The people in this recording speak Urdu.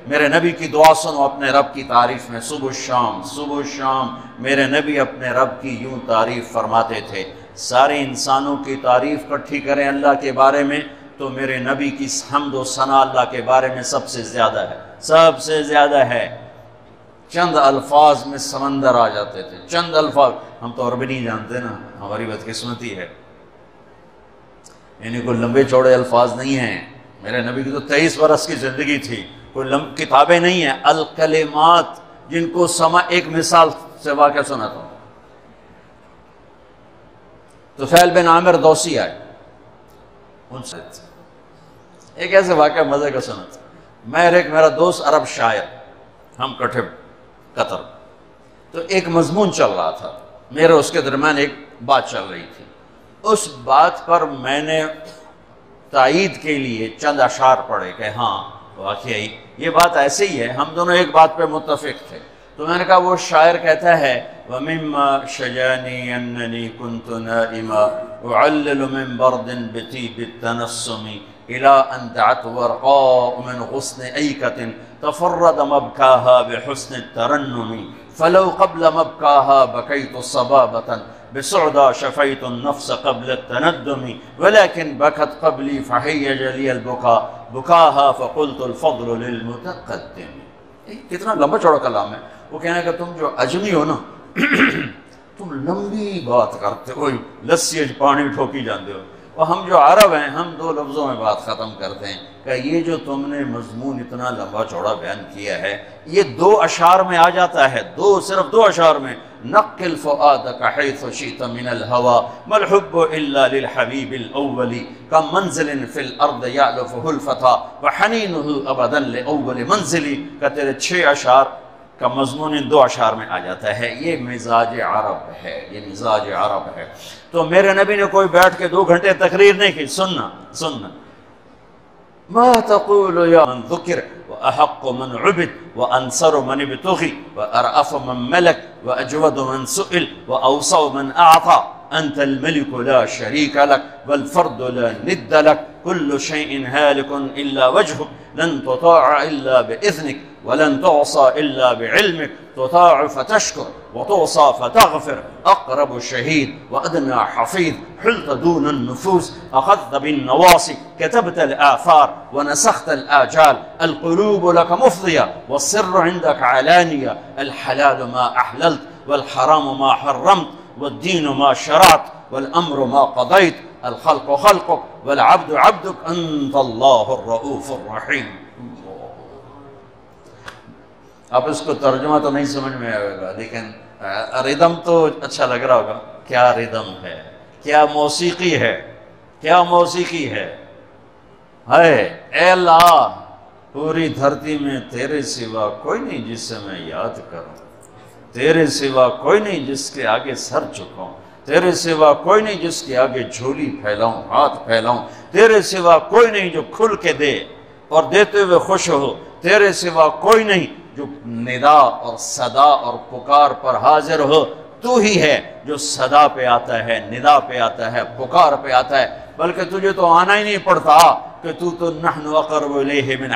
میرے نبی کی دعا سنو اپنے رب کی تعریف میں، صبح و شام میرے نبی اپنے رب کی یوں تعریف فرماتے تھے۔ سارے انسانوں کی تعریف اکٹھی کریں اللہ کے بارے میں تو میرے نبی کی حمد و ثنا اللہ کے بارے میں سب سے زیادہ ہے، سب سے زیادہ ہے۔ چند الفاظ میں سمندر آ جاتے تھے، چند الفاظ۔ ہم تو عربی نہیں جانتے نا، ہماری بدقسمتی ہے، یعنی کوئی لمبے چوڑے الفاظ نہیں ہیں۔ میرے نبی کی تو 23 برس کی زندگی تھی، کوئی کتابیں نہیں ہیں، الکلمات جن کو ایک مثال سے واقعہ سناتا ہوں۔ طفیل بن عامر دوسی آئے، ان سے ایک ایسے واقعہ مزے کا سنا تھا۔ میں اور ایک میرا دوست عرب شاعر، ہم کٹھے قطر، تو ایک مضمون چل رہا تھا، میرے اس کے درمیان ایک بات چل رہی تھی۔ اس بات پر میں نے تائید کے لیے چند اشعار پڑھے کہ ہاں واقعی یہ بات ایسے ہی ہے، ہم دونوں ایک بات پہ متفق تھے۔ تو میں نے کہا وہ شاعر کہتا ہے وَمِمَّا شَجَانِي أَنَّنِي كُنْتُ نَائِمًا أُعَلِّلُ مِنْ بَرْدٍ بِطِيبِ التَّنَسُّمِ إِلَىٰ أَنْ دَعَتْ وَرْقَاءُ مِنْ غُصْنِ أَيْكَةٍ تَفَرَّدَ مَبْكَاهَا بِحُسْنِ التَّرَنُّمِ فَلَوْ قَبْلَ مَبْكَاهَا بَكَيْتُ صَبَابَةً بِسُعْدَى شَفَيْتُ النَّفْسَ قَبْلَ التَّنَدُّمِ وَلَكِنْ بَكَتْ قَبْلِي فَحِيَّجَ لِيَ الْبُكَاءُ بُكَاهَا فَقُلْتُ الْفَضْلُ لِلْمُتَقَدِّمِ۔ کتنا لمبا چوڑا کلام ہے۔ وہ کہنے کہ تم جو عجمی ہو نا تم لمبی بات کرتے ہو، لسی پانی ٹھوکی جاندے ہو، اور ہم جو عرب ہیں ہم 2 لفظوں میں بات ختم کرتے ہیں کہ یہ جو تم نے مضمون اتنا لمبا چوڑا بیان کیا ہے یہ 2 اشعار میں آ جاتا ہے، صرف 2 اشعار میں۔ نقل فؤادك حيث شئت من الهوى ما الحب الا للحبيب الاول كم منزل في الارض يألفه الفتى وحنينه ابدا لاول منزل۔ کہ تیرے 6 اشعار کا مضمون ان 2 اشعار میں آ جاتا ہے۔ یہ مزاج عرب ہے، یہ مزاج عرب ہے۔ تو میرے نبی نے کوئی بیٹھ کے 2 گھنٹے تقریر نہیں کی، سننا ما تقول یا من ذکر وأحق من عبد وأنصر من ابتغي وأرأف من ملك وأجود من سئل وأوسع من أعطى أنت الملك لا شريك لك والفرد لا ند لك كل شيء هالك إلا وجهك لن تطاع إلا بإذنك ولن تعصى إلا بعلمك تطاع فتشكر وتعصى فتغفر أقرب شهيد وأدنى حفيظ حلت دون النفوس أخذت بالنواصي كتبت الآثار ونسخت الآجال القلوب لك مفضية والسر عندك علانية الحلال ما أحللت والحرام ما حرمت والدين ما شرعت والأمر ما قضيت الخلق خلقك والعبد عبدك أنت الله الرؤوف الرحيم۔ اب اس کو ترجمہ تو نہیں سمجھ میں آئے گا لیکن ردم تو اچھا لگ رہا ہوگا۔ کیا ردم ہے، کیا موسیقی ہے، کیا موسیقی ہے۔ اے اللہ پوری دھرتی میں تیرے سوا کوئی نہیں جس سے میں یاد کروں، تیرے سوا کوئی نہیں جس کے آگے سر جھکاؤں، تیرے سوا کوئی نہیں جس کے آگے جھولی پھیلاؤں، ہاتھ پھیلاؤں، تیرے سوا کوئی نہیں جو کھل کے دے اور دیتے ہوئے خوش ہو، تیرے سوا کوئی نہیں جو ندا اور صدا اور پکار پر حاضر ہو۔ تو ہی ہے جو صدا پہ آتا ہے، ندا پہ آتا ہے، پکار پہ آتا ہے، بلکہ تجھے تو آنا ہی نہیں پڑتا کہ تو نحن اقرب الیہ من